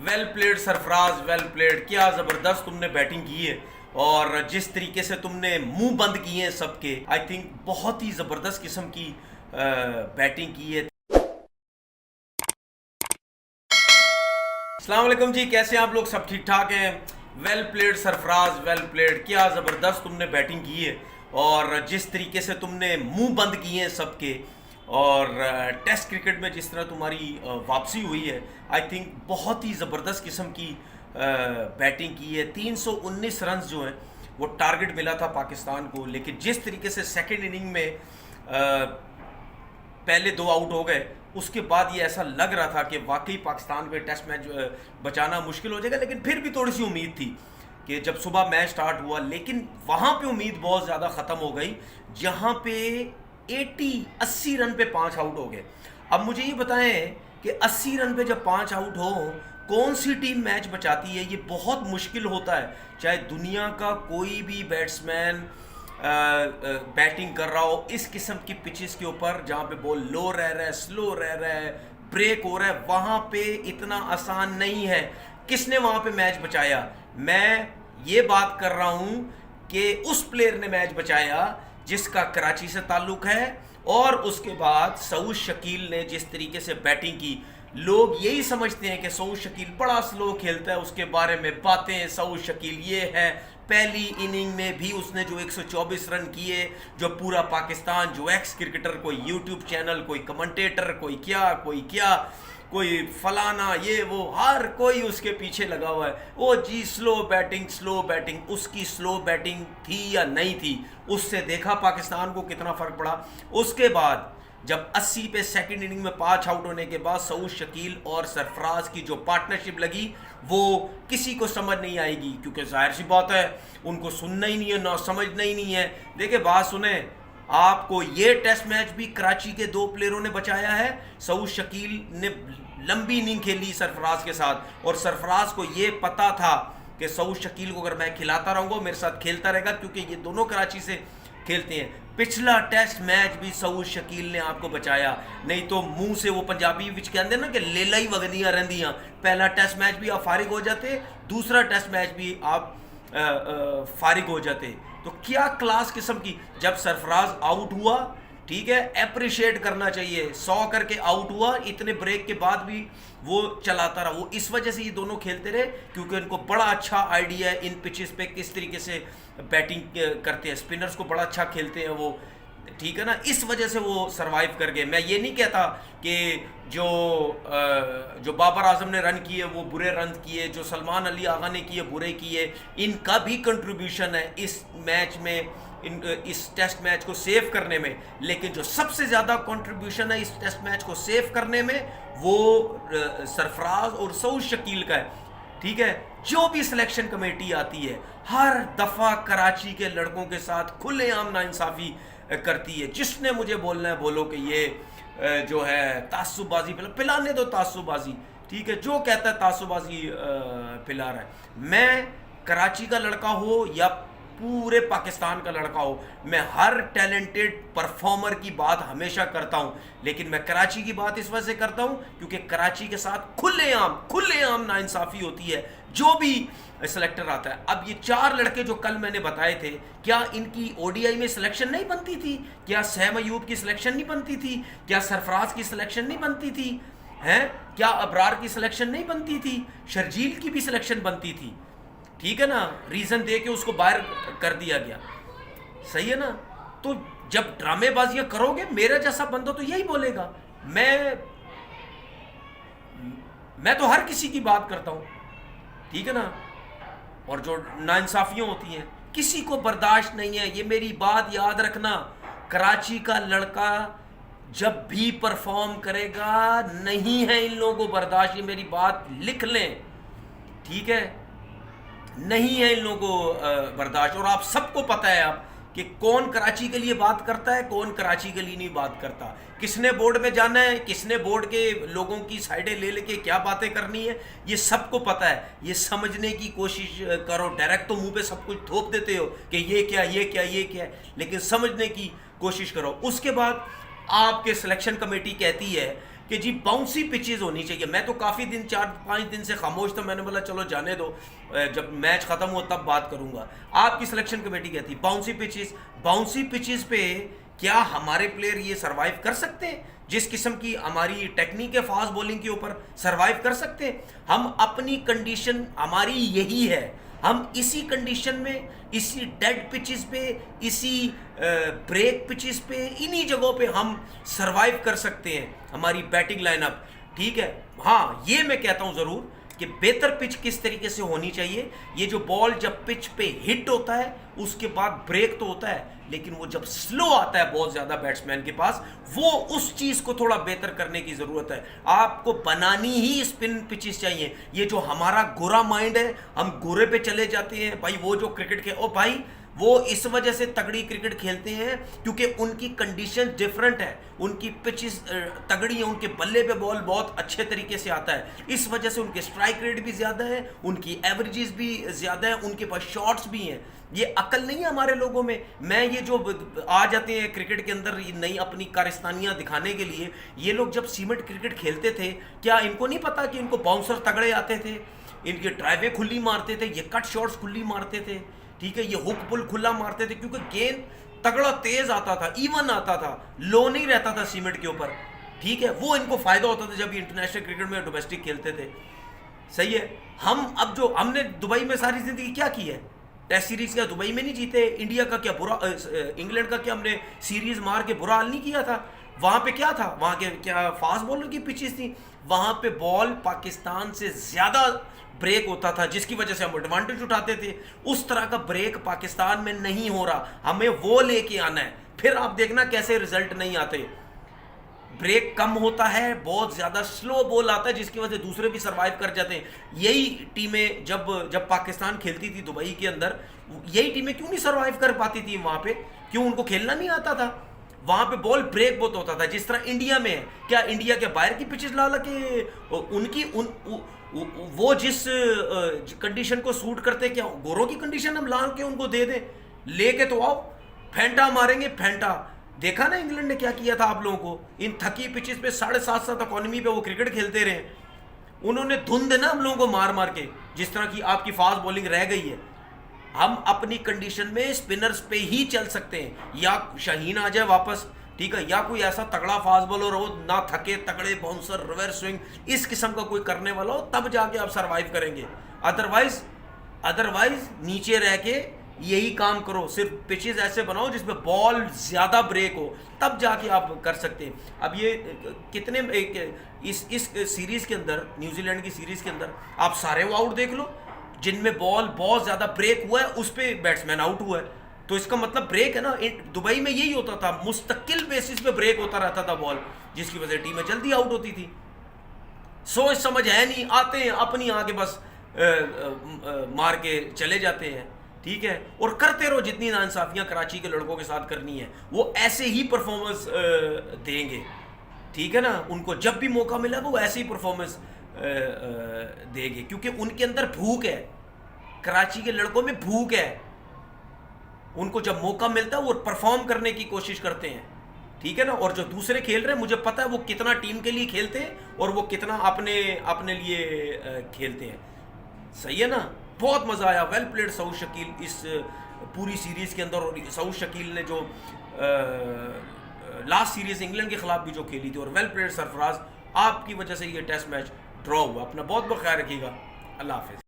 Well played Sarfaraz, well played. क्या ज़बरदस्त तुमने बैटिंग की है और जिस तरीके से तुमने मुंह बंद किए हैं सबके, आई थिंक बहुत ही ज़बरदस्त किस्म की बैटिंग की है। अस्सलाम वालेकुम जी, कैसे हैं आप लोग? सब ठीक ठाक हैं? Well played Sarfaraz, well played. क्या ज़बरदस्त तुमने बैटिंग की है और जिस तरीके से तुमने मुंह बंद किए हैं सबके और टेस्ट क्रिकेट में जिस तरह तुम्हारी वापसी हुई है, आई थिंक बहुत ही ज़बरदस्त किस्म की बैटिंग की है। 319 रन जो हैं वो टारगेट मिला था पाकिस्तान को, लेकिन जिस तरीके से सेकेंड इनिंग में पहले 2 आउट हो गए, उसके बाद ये ऐसा लग रहा था कि वाकई पाकिस्तान को टेस्ट मैच बचाना मुश्किल हो जाएगा। लेकिन फिर भी थोड़ी सी उम्मीद थी कि जब सुबह मैच स्टार्ट हुआ, लेकिन वहाँ पे उम्मीद बहुत ज़्यादा ख़त्म हो गई जहाँ पे 80 रन पे 5 आउट हो गए। अब मुझे ये बताएं कि 80 रन पे जब 5 आउट हो, कौन सी टीम मैच बचाती है? ये बहुत मुश्किल होता है, चाहे दुनिया का कोई भी बैट्समैन बैटिंग कर रहा हो इस किस्म की पिचेस के ऊपर जहाँ पे बॉल लो रह रहा है, स्लो रह रहा है, ब्रेक हो रहा है, वहाँ पे इतना आसान नहीं है। किसने वहाँ पे मैच बचाया? मैं ये बात कर रहा हूँ कि उस प्लेयर ने मैच बचाया जिसका कराची से ताल्लुक़ है, और उसके बाद सऊद शकील ने जिस तरीके से बैटिंग की। लोग यही समझते हैं कि सऊद शकील बड़ा स्लो खेलता है, उसके बारे में बातें, सऊद शकील ये है। पहली इनिंग में भी उसने जो 124 रन किए, जो पूरा पाकिस्तान, जो एक्स क्रिकेटर, कोई यूट्यूब चैनल, कोई कमेंटेटर, कोई फलाना, ये वो, हर कोई उसके पीछे लगा हुआ है। वो जी स्लो बैटिंग, स्लो बैटिंग। उसकी स्लो बैटिंग थी या नहीं थी, उससे देखा पाकिस्तान को कितना फ़र्क पड़ा। उसके बाद जब 80 पे सेकंड इनिंग में 5 आउट होने के बाद सऊद शकील और सरफराज की जो पार्टनरशिप लगी, वो किसी को समझ नहीं आएगी, क्योंकि जाहिर सी बात है उनको सुनना ही नहीं है, ना समझना ही नहीं है। देखिए बात सुने, आपको ये टेस्ट मैच भी कराची के 2 प्लेयरों ने बचाया है। सऊद शकील ने लंबी इनिंग खेली सरफराज के साथ, और सरफराज को ये पता था कि सऊद शकील को अगर मैं खिलाता रहूँगा मेरे साथ खेलता रहेगा, क्योंकि ये दोनों कराची से खेलते हैं। पिछला टेस्ट मैच भी सऊद शकील ने आपको बचाया, नहीं तो मुंह से वो पंजाबी विच कहते ना कि लेला ही वगदियाँ रहंदियाँ। पहला टेस्ट मैच भी आप फारिग हो जाते, दूसरा टेस्ट मैच भी आप फारिग हो जाते। तो क्या क्लास किस्म की, जब सरफराज आउट हुआ, ठीक है, अप्रिशिएट करना चाहिए, 100 करके आउट हुआ, इतने ब्रेक के बाद भी वो चलाता रहा। वो इस वजह से ये दोनों खेलते रहे क्योंकि उनको बड़ा अच्छा आइडिया है इन पिचेस पे किस तरीके से बैटिंग करते हैं। स्पिनर्स को बड़ा अच्छा खेलते हैं वो, ठीक है ना, इस वजह से वो सरवाइव कर गए। मैं ये नहीं कहता कि जो बाबर आजम ने रन किए वो बुरे रन किए, जो सलमान अली आगा ने किए बुरे किए। इनका भी कंट्रीब्यूशन है इस मैच में, इस टेस्ट मैच को सेव करने में। लेकिन जो सबसे ज़्यादा कंट्रीब्यूशन है इस टेस्ट मैच को सेव करने में, वो सरफराज और सऊद शकील का है, ठीक है। जो भी सिलेक्शन कमेटी आती है, हर दफ़ा कराची के लड़कों के साथ खुलेआम नाइंसाफ़ी करती है। जिसने मुझे बोलना है बोलो कि ये जो है तासुबाजी पिलाने दो, तासुबाजी, ठीक है, जो कहता है तासुबाजी पिला रहा है। मैं कराची का लड़का हो या पूरे पाकिस्तान का लड़का हो, मैं हर टैलेंटेड परफॉर्मर की बात हमेशा करता हूं, लेकिन मैं कराची की बात इस वजह से करता हूं क्योंकि कराची के साथ खुलेआम नाइंसाफ़ी होती है जो भी सेलेक्टर आता है। अब ये 4 लड़के जो कल मैंने बताए थे, क्या इनकी ओडीआई में सिलेक्शन नहीं बनती थी? क्या सैम अयूब की सिलेक्शन नहीं बनती थी? क्या सरफराज की सिलेक्शन नहीं बनती थी? हैं? क्या अबरार की सिलेक्शन नहीं बनती थी? शर्जील की भी सिलेक्शन बनती थी, ठीक है ना। रीज़न दे के उसको बाहर कर दिया गया, सही है ना। तो जब ड्रामेबाजियां करोगे, मेरा जैसा बंदा तो यही बोलेगा। मैं तो हर किसी की बात करता हूं, ठीक है ना। और जो नाइंसाफ़ियाँ होती हैं किसी को बर्दाश्त नहीं है, ये मेरी बात याद रखना। कराची का लड़का जब भी परफॉर्म करेगा, नहीं है इन लोगों को बर्दाश्त, ये मेरी बात लिख लें, ठीक है, नहीं है इन लोगों को बर्दाश्त। और आप सबको पता है आप कि कौन कराची के लिए बात करता है, कौन कराची के लिए नहीं बात करता, किसने बोर्ड में जाना है, किसने बोर्ड के लोगों की साइडें ले लेके क्या बातें करनी है, ये सबको पता है। ये समझने की कोशिश करो। डायरेक्ट तो मुंह पे सब कुछ थोप देते हो कि ये क्या, ये क्या, ये क्या है, लेकिन समझने की कोशिश करो। उसके बाद आपके सिलेक्शन कमेटी कहती है कि जी बाउंसी पिचेस होनी चाहिए। मैं तो काफ़ी दिन 4-5 दिन से खामोश था, मैंने बोला चलो जाने दो, जब मैच ख़त्म हुआ तब बात करूँगा। आपकी सिलेक्शन कमेटी क्या थी? बाउंसी पिचेस पे क्या हमारे प्लेयर ये सर्वाइव कर सकते हैं? जिस किस्म की हमारी टेक्निक है फास्ट बॉलिंग के ऊपर, सर्वाइव कर सकते हैं? हम अपनी कंडीशन हमारी यही है, हम इसी कंडीशन में, इसी डेड पिचेस पे, इसी ब्रेक पिचेस पे, इन्हीं जगहों पे हम सरवाइव कर सकते हैं हमारी बैटिंग लाइनअप। ठीक है, हाँ ये मैं कहता हूँ ज़रूर कि बेहतर पिच किस तरीके से होनी चाहिए। ये जो बॉल जब पिच पे हिट होता है उसके बाद ब्रेक तो होता है, लेकिन वो जब स्लो आता है बहुत ज़्यादा बैट्समैन के पास, वो उस चीज़ को थोड़ा बेहतर करने की ज़रूरत है। आपको बनानी ही स्पिन पिचेस चाहिए। ये जो हमारा गोरा माइंड है, हम गोरे पे चले जाते हैं भाई, वो जो क्रिकेट के, ओ भाई वो इस वजह से तगड़ी क्रिकेट खेलते हैं क्योंकि उनकी कंडीशन डिफरेंट है, उनकी पिचेस तगड़ी है, उनके बल्ले पे बॉल बहुत अच्छे तरीके से आता है, इस वजह से उनके स्ट्राइक रेट भी ज़्यादा है, उनकी एवरेजेस भी ज़्यादा है, उनके पास शॉट्स भी हैं। ये अकल नहीं है हमारे लोगों में। मैं ये जो आ जाते हैं क्रिकेट के अंदर नई अपनी कारस्तानियाँ दिखाने के लिए, ये लोग जब सीमेंट क्रिकेट खेलते थे, क्या इनको नहीं पता कि इनको बाउंसर तगड़े आते थे, इनके ड्राइवें खुली मारते थे, ये कट शॉट्स खुली मारते थे, ठीक है, ये हुक पुल खुला मारते थे, क्योंकि गेंद तगड़ा तेज आता था, इवन आता था, लो नहीं रहता था सीमेंट के ऊपर। ठीक है, वो इनको फायदा होता था जब ये इंटरनेशनल क्रिकेट में डोमेस्टिक खेलते थे। सही है। हम अब जो हमने दुबई में सारी जिंदगी क्या की है, टेस्ट सीरीज का दुबई में नहीं जीते, इंडिया का क्या बुरा, इंग्लैंड का क्या हमने सीरीज मार के बुरा हाल नहीं किया था। वहां पे क्या था, वहां के क्या फास्ट बॉलर की पिचेस थी, वहां पे बॉल पाकिस्तान से ज्यादा ब्रेक होता था, जिसकी वजह से हम एडवांटेज उठाते थे। उस तरह का ब्रेक पाकिस्तान में नहीं हो रहा, हमें वो लेके आना है। फिर आप देखना कैसे रिजल्ट नहीं आते। ब्रेक कम होता है, बहुत ज़्यादा स्लो बॉल आता है, जिसकी वजह से दूसरे भी सर्वाइव कर जाते हैं। यही टीमें जब पाकिस्तान खेलती थी दुबई के अंदर, यही टीमें क्यों नहीं सर्वाइव कर पाती थी वहाँ पे? क्यों? उनको खेलना नहीं आता था। वहाँ पे बॉल ब्रेक बहुत होता था, जिस तरह इंडिया में है। क्या इंडिया के बाहर की पिचेस ला के उनकी वो जिस कंडीशन को सूट करते, क्या गोरों की कंडीशन हम ला के उनको दे दें? लेके तो आओ, फेंटा मारेंगे फेंटा। देखा ना इंग्लैंड ने क्या किया था आप लोगों को, इन थकी पिचेस पे 7.5 इकोनॉमी पे वो क्रिकेट खेलते रहे, उन्होंने धुंध ना हम लोगों को मार मार के, जिस तरह की आपकी फास्ट बॉलिंग रह गई है। हम अपनी कंडीशन में स्पिनर्स पे ही चल सकते हैं, या शाहीन आ जाए वापस, ठीक है, या कोई ऐसा तगड़ा फास्ट बॉलर हो, ना थके, तगड़े बाउंसर, रिवर्स स्विंग, इस किस्म का कोई करने वाला हो, तब जाके आप सरवाइव करेंगे। अदरवाइज नीचे रह के यही काम करो, सिर्फ पिचेस ऐसे बनाओ जिसमें बॉल ज़्यादा ब्रेक हो, तब जाके आप कर सकते हैं। अब ये कितने इस सीरीज़ के अंदर, न्यूजीलैंड की सीरीज़ के अंदर आप सारे वो आउट देख लो जिनमें बॉल बहुत ज़्यादा ब्रेक हुआ है, उस पर बैट्समैन आउट हुआ है। तो इसका मतलब ब्रेक है ना। दुबई में यही होता था, मुस्तकिल बेसिस पे ब्रेक होता रहता था बॉल, जिसकी वजह से टीमें जल्दी आउट होती थी। सोच समझ है नहीं, आते हैं अपनी आगे बस मार के चले जाते हैं, ठीक है, और करते रहो जितनी नाइंसाफियाँ कराची के लड़कों के साथ करनी है, वो ऐसे ही परफॉर्मेंस देंगे, ठीक है ना। उनको जब भी मौका मिला वो ऐसे ही परफॉर्मेंस देंगे, क्योंकि उनके अंदर भूख है, कराची के लड़कों में भूख है। उनको जब मौका मिलता है वो परफॉर्म करने की कोशिश करते हैं, ठीक है ना। और जो दूसरे खेल रहे हैं, मुझे पता है वो कितना टीम के लिए खेलते हैं और वो कितना अपने लिए खेलते हैं। सही है ना। बहुत मज़ा आया, वेल प्लेड सऊद शकील इस पूरी सीरीज़ के अंदर। और सऊद शकील ने जो लास्ट सीरीज़ इंग्लैंड के ख़िलाफ़ भी जो खेली थी, और वेल प्लेड सरफराज, आपकी वजह से ये टेस्ट मैच ड्रॉ हुआ। अपना बहुत बहुत ख्याल रखिएगा। अल्लाह हाफिज़।